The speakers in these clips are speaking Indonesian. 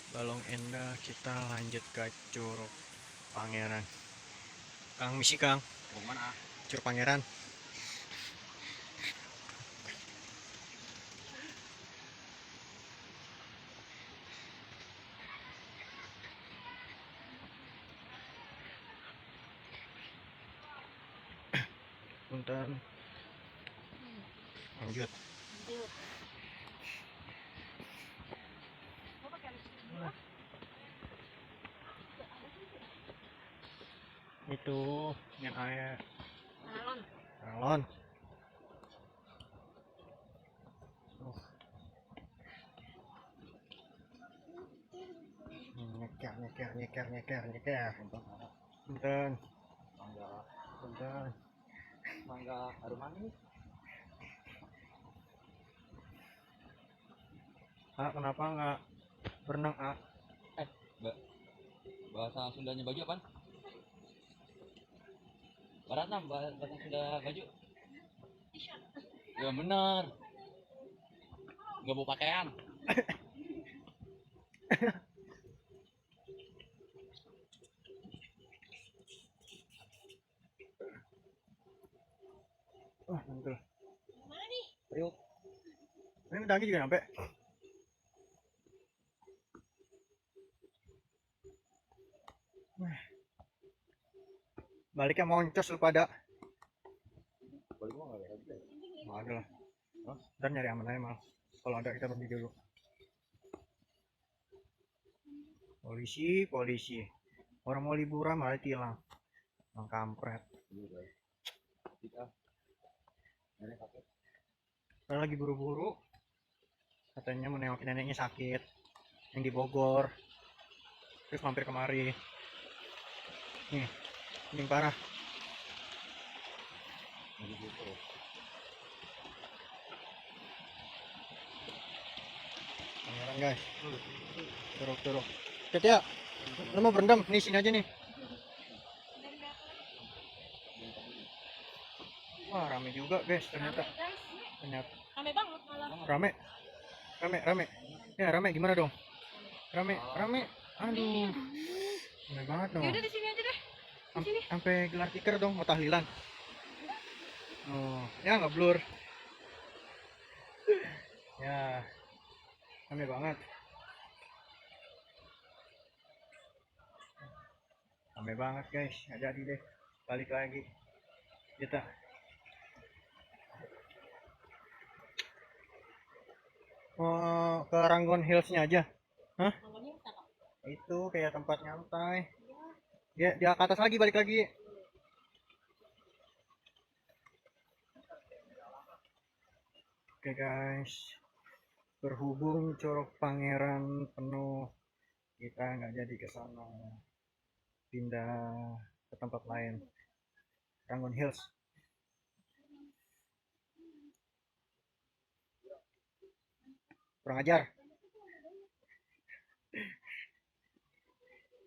Balong Endah kita lanjut ke Curug Pangeran. Kang misi Kang. Mau mana? Curug Pangeran. Punten. Lanjut. Itu yang air. Alon. Nyeker. Punten. Mangga harum manis. Kenapa nggak berenang Bahasa Sundanya baju apa? Baratna, bahasa Sunda baju. Ya benar. Nggak bawa pakaian. Mantul. Mana nih? Priuk. Ini daging juga nyampe. Baliknya moncos lu pada. Balik gua nggak ada. Nggak ada lah. Ntar nyari aman aja mal. Kalau ada kita berhenti dulu. Polisi. Orang mau liburan malah tilang. Bang kampret. Saya lagi buru-buru. Katanya mau nengokin neneknya sakit. Yang di Bogor. Terus mampir kemari. Nih, ini parah. Pangeran guys. Turuk. Cet ya. Lu mau berendam? Nih sini aja nih. Wah rame juga guys ternyata. Rame banget malah. Rame. Ya rame gimana dong? Rame. Aduh. Rame banget dong. Yaudah di sini aja deh. Di sini. Sampai gelar tikar dong mau tahlilan. Oh, ya nggak blur. Ya. Rame banget. Rame banget guys. Nggak jadi deh. Balik lagi. Kita. Mau ke Ranggon Hills-nya aja. Hah? Itu kayak tempat nyantai. Ya, di atas lagi balik lagi. Oke guys. Berhubung Curug Pangeran penuh, kita nggak jadi ke sana. Pindah ke tempat lain. Ranggon Hills. Kurang ajar.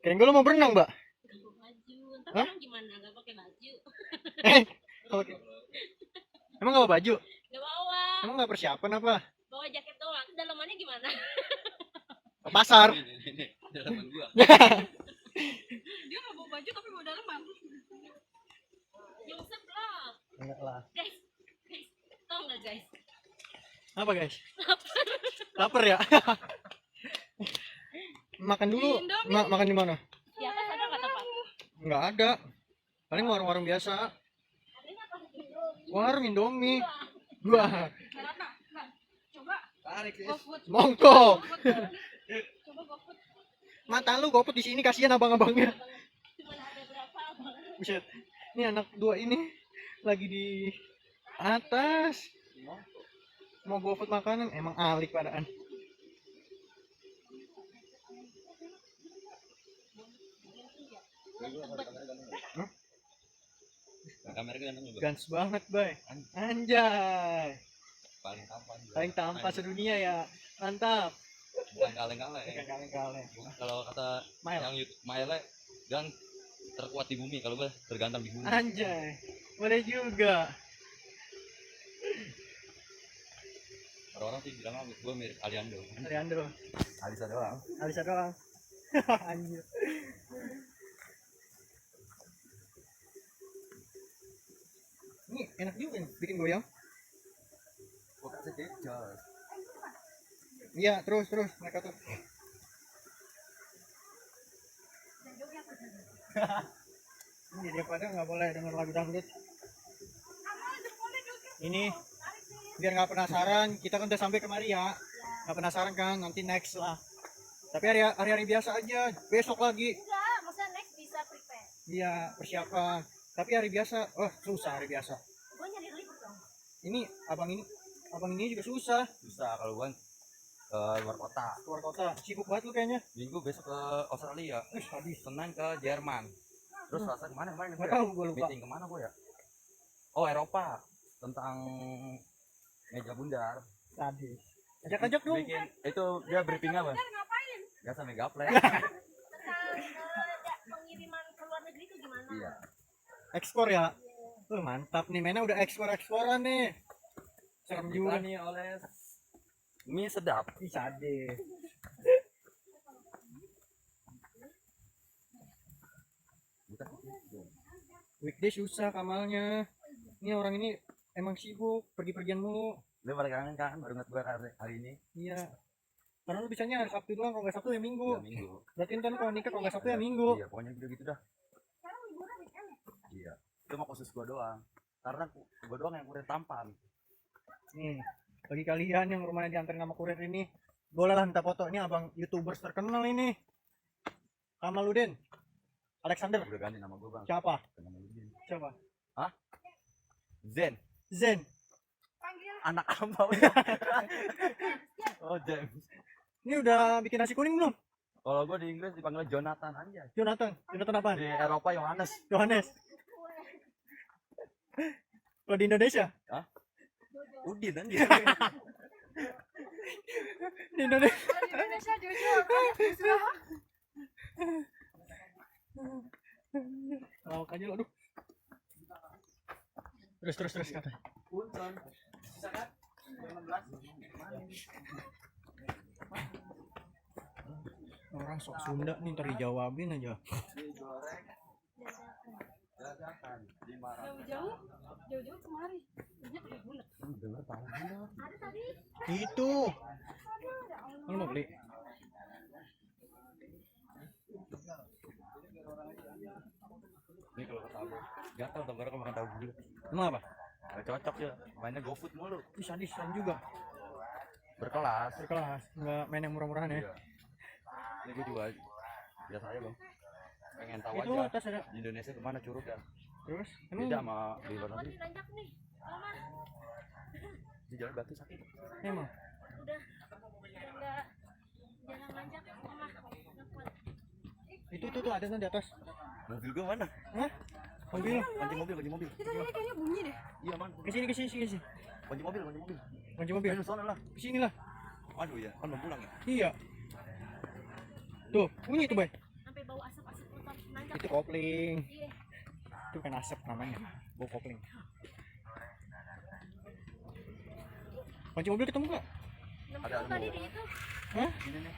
Kirain gue lo mau berenang, Mbak. Baju. Ntar Hah? orang gimana? Gak pakai baju. Emang gak bawa baju? Gak bawa. Emang gak persiapan apa? Bawa jaket doang. Dalamannya gimana? Ke pasar. Ini dalaman gua. Dia gak bawa baju tapi bawa dalaman. Yusuf lah. Enggak lah. Guys. Tau gak guys? Apa guys? Lapar ya? Makan dulu. Makan di mana? Di atas ada gak tempat? Nggak ada. Paling warung-warung biasa. Warung Indomie. Wah. Coba. Tarik sih. GoFood. Monggo. Coba GoFood. Mata lu GoFood di sini kasihan abang-abangnya. Cuma ada berapa abang? Buset. Ini anak dua ini lagi di atas. Mau GoFood makanan emang alik padaan. Kamera ganteng juga. Gans banget, Bay. Anjay. Paling tampan. Paling tampan sedunia ya. Mantap. Bukan kaleng-kaleng. Bukan kaleng-kaleng. Kalau kata yang Maele gang terkuat di bumi, kalau gue tergantam di bumi. Anjay. Boleh juga. Orang-orang sih bilang gue mirip Aliando. Ariando, Alisa doang. Alisa doang. Anjir. Ini enak juga nih, bikin goyang. Gue kasih kecil. Iya, terus mereka tuh. Ini dia pada nggak boleh denger lagu dangdut. Ini biar nggak penasaran, kita kan udah sampai kemari ya. Nggak penasaran kan, nanti next lah. Tapi hari-hari biasa aja, besok lagi. Enggak, maksudnya next bisa prepare. Iya, persiapan. Tapi hari biasa, susah hari biasa. Gue nyari libur dong. Ini abang ini juga susah. Susah kalau gue luar kota. Keluar kota, sibuk banget lu kayaknya. Minggu besok ke Australia. Habis. Senin ke Jerman. Terus Selasa kemana kemarin? Nggak tahu, gue lupa. Meeting kemana gue ya? Oh Eropa tentang meja bundar. Tadi. Ajak-ajak dong. Bikin itu dia briefing apa? Ntar ngapain? Biasa megaplay. Tentang pengiriman ke luar negeri itu gimana? Iya. Ekspor ya. Mantap nih, mainnya udah ekspor-eksporan nih. Serem juga. Juga nih oleh mie sedap. Ih, sadis. Weekday susah kamalnya. Ini orang ini emang sibuk, pergi-pergian mulu. Lu balik kangen kan baru ngeliat gue hari ini. Iya. Karena lu bisanya hari Sabtu doang, kalau nggak Sabtu ya Minggu. Ya, Minggu. Berarti ntar lu kalau nikah kalau nggak Sabtu ya Minggu. Iya, pokoknya gitu dah. Sekarang liburan weekend ya? Iya. Itu mah khusus gue doang. Karena gue doang yang kurir tampan. Nih, bagi kalian yang rumahnya diantarin sama kurir ini, bolehlah minta foto. Ini abang YouTubers terkenal ini. Kamaludin. Alexander. Udah ganti nama gue bang. Siapa? Nama lu Zen. Siapa? Zen. Zen. Panggil Anak apa udah? Oh James. Ini udah bikin nasi kuning belum? Kalau gue di Inggris dipanggil Jonathan aja. Jonathan. Jonathan apa? Di Eropa Yohanes. Yohanes. Kalau di Indonesia? Udin aja. Di Indonesia. Kalau di Indonesia Jojo. Busra. Lawak aja lo, aduh. Terus kata. Punten. Bisa kan? 16. Orang sok Sunda nih ntar dijawabin aja. Digoreng. Dadakan 500. Jauh-jauh kemari. Banyak pakai bulat. Dengar tahu bener. Ada tadi. Itu. Lu mau beli? Ini kalau kata gue gatal tenggorok makan tahu dulu. Emang apa? Gak cocok ya. Mainnya GoFood mulu. Ih, sadis juga. Berkelas. Berkelas, nggak main yang murah-murahan ya. Iya. Ini gue juga biasa aja bang. Pengen tahu Itu aja atas ada. di Indonesia kemana curug ya. Terus, Beda sama di luar Oh, negeri. nanjak nih. Lama. Di jalan batu sakit. emang Udah enggak jangan nanjak mama. Nggak kuat. itu tuh ada di atas. Mobil gue mana? Hah? Mobil. Kunci mobil. Itu tadi kayaknya bunyi deh. Iya man. Ke sini. Kunci mobil. Kunci mobil. Ayo sana lah. Ke sini lah. Aduh ya, kan belum pulang ya. Iya. Tuh, bunyi tuh, Bay. Sampai bau asap-asap tetap nanjak. Itu kopling. Iya. Itu kan asap namanya. Bau kopling. Kunci mobil ketemu nggak? Ada Tadi mau. di itu. Hah? Ini nih.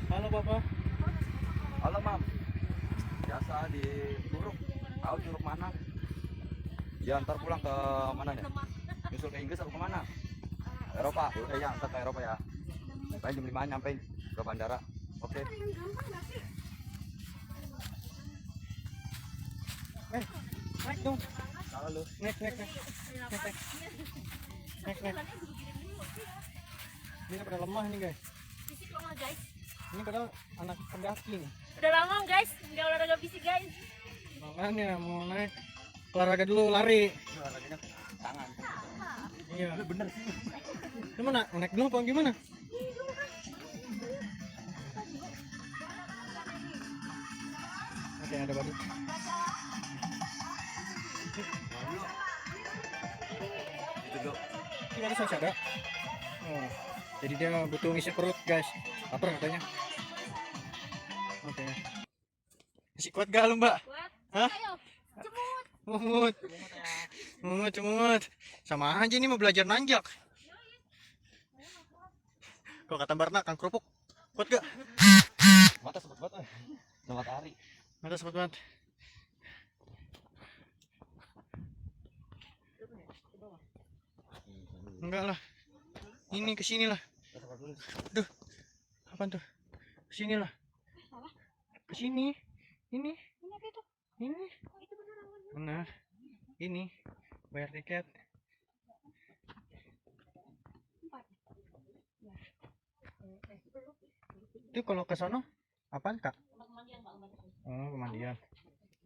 Halo, Bapak. Halo mam. Biasa di Curug. Tahu Curug mana? Ya ntar pulang ke mana nih? Nyusul ke Inggris atau kemana? Eropa. Ya ntar ke Eropa ya. Paling jam 5 nyampe ke bandara. Oke. Yang gampang nggak sih? Naik dong. Salah lu. Naik. Naik. Jalannya begini dulu. Ini pada lemah nih, guys. Fisik lemah guys. Ini padahal anak pendaki nih. Udah lama guys, nggak olahraga fisik guys. Makanya mau naik olahraga dulu, lari. Olahraganya tangan. Iya. Bener sih. Lu mau naik dulu apa gimana? Oke, ada batu. Itu dulu. Ini ada saus ada. Oh, jadi dia butuh ngisi perut, guys. Lapar katanya. Oke. Masih kuat gak lu, Mbak? Kuat. Hah? Ayo, cemur. Mungut. Mungut. Sama aja ini mau belajar nanjak. Kalau kata Barna kan kerupuk. Kuat gak? Mata sempat banget. Selamat hari. Mata sempat banget. Enggak lah. Ini kesini lah. Duh. Apaan tuh? Kesini lah. Kesini. Ini. Ini apa itu? Ini. Oh, itu beneran. Benar. Ini. Bayar tiket. Itu kalau ke sono apaan, Kak? Oh, pemandian.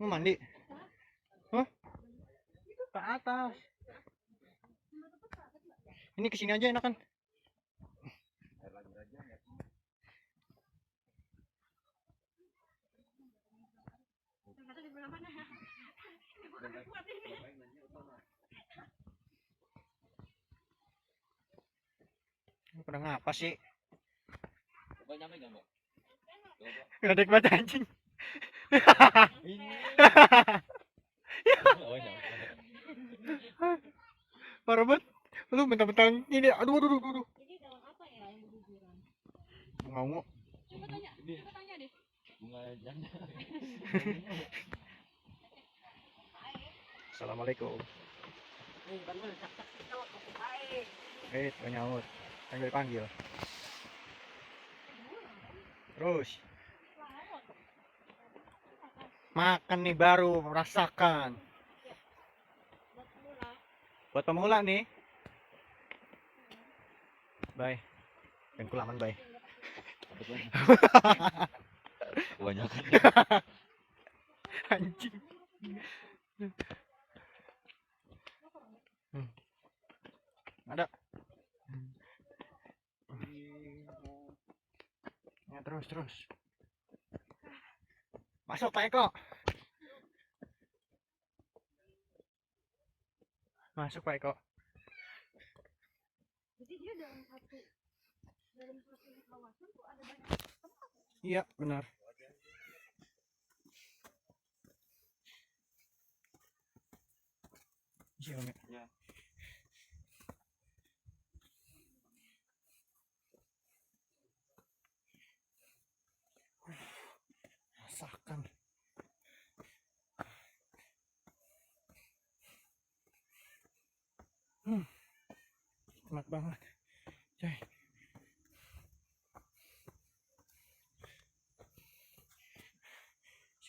Mau mandi? Hah? Ke atas. Ini kesini aja enak kan? Ternyata di mana ya? Kuat ini. Pada ngapa sih? Coba nyampe enggak, Mbak? Gede banget anjing. Oh, nyampe. Parah banget. Lu mentang-mentang ini. Aduh. Ini daun apa ya yang berguguran? Mau. Coba tanya deh. Bunga janda. Assalamualaikum. Gak nyaut. Kan dipanggil. Terus. Makan nih baru, rasakan. Buat pemula nih. Bye. Dan kulaman bye. Kebanyakan. Anjing. Ada. Ya terus. Masuk Pak Eko. Masuk Pak Eko. Jadi dia dalam satu kawasan tuh ada banyak tempat. Iya, benar. Iya, Om. Ya. Rasakan. Enak banget. Coy.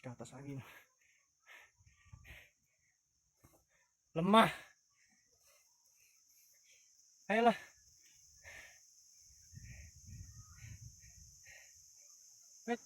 Ke atas lagi. Lemah. Ayolah. Wait.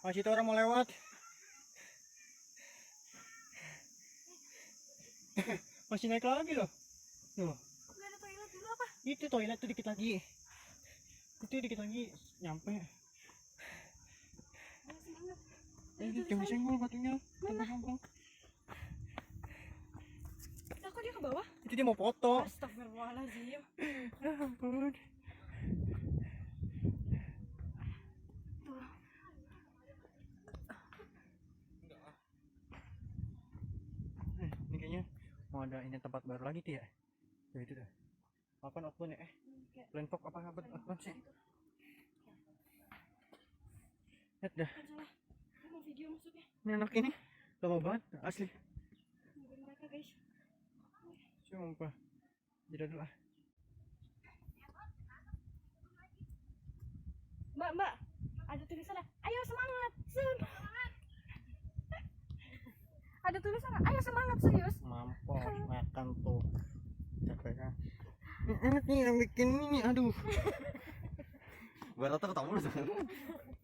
Masih itu orang mau lewat. Masih naik lagi loh. Tuh. Udah ada toilet dulu apa? Itu toilet tuh dikit lagi. Itu dikit lagi nyampe. Jangan disenggol batunya. Gampang. Nah, kok dia ke bawah? Itu dia mau foto. Astagfirullahaladzim. Ya ampun. Ini kayaknya mau ada ini tempat baru lagi tuh ya. Tuh itu tuh. Apaan outbound ya? Landfog apa outbound sih? Lihat dah. Salah. Ini mau video maksudnya. Ini anak ini lama banget asli. Nungguin mereka guys. Sumpah. Jeda dulu ah. Mbak, ada tulisannya. Ayo semangat. Ada tulisannya. Ayo semangat serius. Mampus makan tuh. Capek kan. Enak nih yang bikin ini aduh. Gua rata ketemu lu.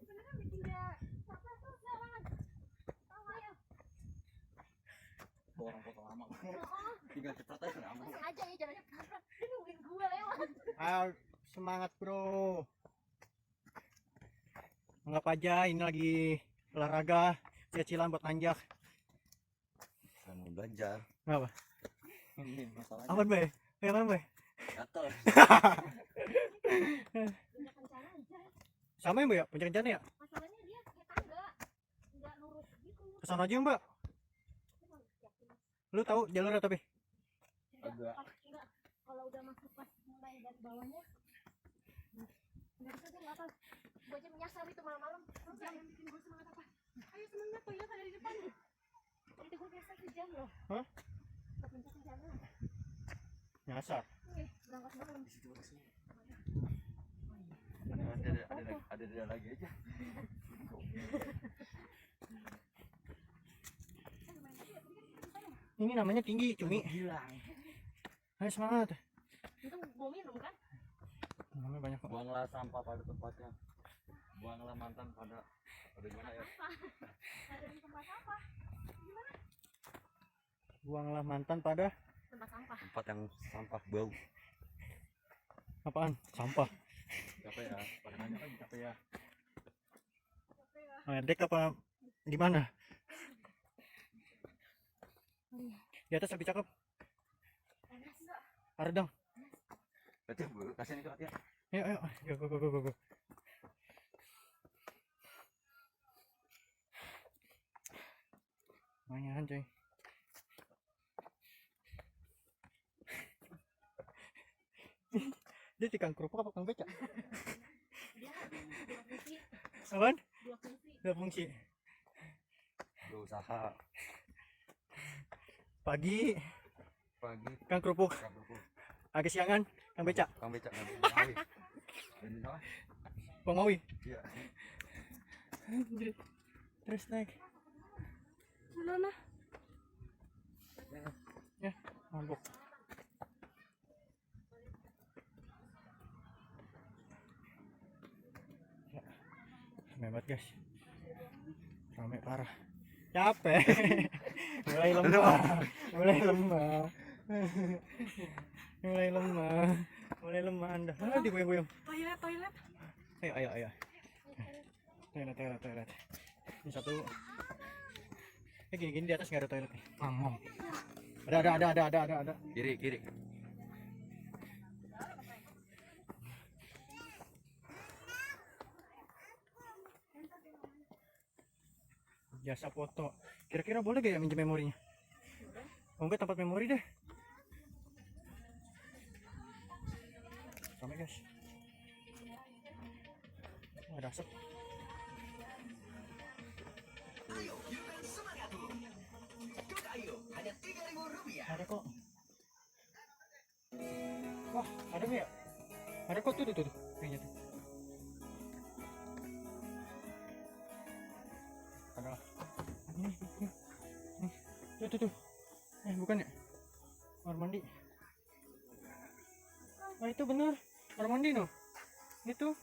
Beneran bikin dia capek terus semangat. Ayo. Orang foto lama. Tinggal cepet aja lama. Aja ya jalannya pelan-pelan. Dia nungguin gue lewat. Ayo semangat bro. Anggap aja ini lagi olahraga kecilan buat nanjak. Saya mau belajar. Apa? Ini masalahnya. Apa be? Apa be? Gatel. Punya kencana aja. Sama ya mbak ya, punya rencana ya? Masalahnya dia kayak tangga, nggak lurus gitu. Kesana aja mbak. Lu tahu jalurnya tapi? Agak. Enggak, kalau udah masuk pas mulai dari bawahnya nggak bisa tuh, nggak tahu. Gue aja menyasar itu malam-malam. Jangan bikin gue semangat apa. Ayo semangat, toilet ada di depan. Itu gue biasa sejam loh. Hah? Ke puncak ke sana. Nyasar. Berangkat malam. Ada lagi aja. Ini namanya tinggi, cumi. Hilang. Ayo semangat. Itu gue minum kan? Namanya banyak kok. Buanglah sampah pada tempatnya. Buanglah mantan pada gimana ya? Ada di tempat sampah. Buanglah mantan pada Tempat sampah. Tempat yang sampah bau. apaan? Sampah. Apa ya? Pada nanya kan apa ya? Ngedek apa gimana? Di atas lebih cakep. Panas enggak? Ada dong. Berarti kasihan itu ya. Ayo, ayo, go. Lumayan coy. Dia tukang kerupuk apa tukang becak? Dia dua fungsi. Apaan? Dua fungsi. Dua fungsi. Berusaha Pagi pagi kang kerupuk, agak siangan kang becak. Kang becak kan. Ngawi. Ini apa? Pengawi. Iya. Anjir. Terus naik. Mana? Ya, mabuk. Ya, hebat guys. Rame parah. Capek. Mulai lemah. Mulai lemah Anda. Digoyang-goyang. Toilet. Ayo. Toilet. Ini satu. Gini di atas nggak ada toilet nih. Mam. Ada. Kiri. Jasa foto. Kira-kira boleh gak ya minjem memorinya? Oh enggak, tempat memori deh. Sampai guys. Oh, ada asap. Ada kok. Wah, ada nggak ya? Ada kok tuh. Kayaknya tuh. Ada. Ini. Tuh. Bukan ya? Kamar mandi. Ah, itu bener. Kamar mandi no. Itu.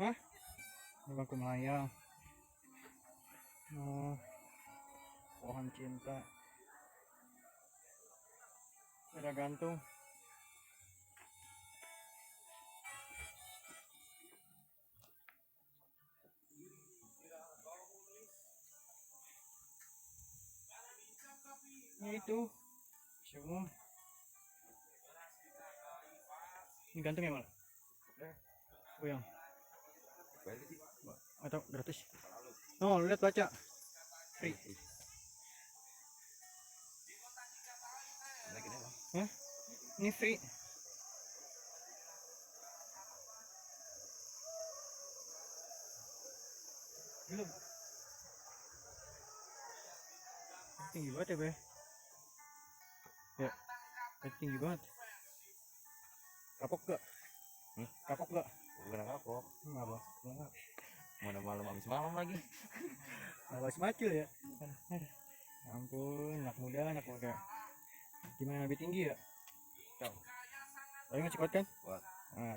Hah? Ini bangku melayang. Oh, pohon cinta. Ada gantung. Ini itu. Semua. Ini gantung ya malah. Goyang. Atau gratis? Oh, lihat baca. Free. Hah? Ini free. Belum. Tinggi banget ya, Be. Ya. Tinggi banget. Kapok gak? Kapok gak? Bukan kapok. Enggak, Bang. Mana malam habis malam lagi. Awas macul ya. Ya ampun, anak muda. Gimana lebih tinggi ya? Tahu. Tapi nggak kuat kan? Kuat. Nah.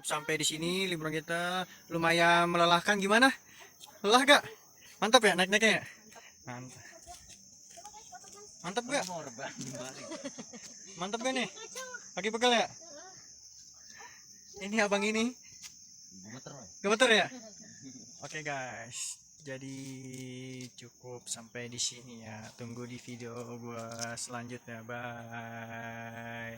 Sampai di sini liburan kita lumayan melelahkan. Gimana? Lelah gak? Mantap ya naik-naiknya ya? Mantap. Mantap gak? Nomor balik. Mantap gak nih? Kaki pegel ya? Ini abang ini gemeter ya? Oke guys, jadi cukup sampai di sini ya. Tunggu di video gua selanjutnya. Bye.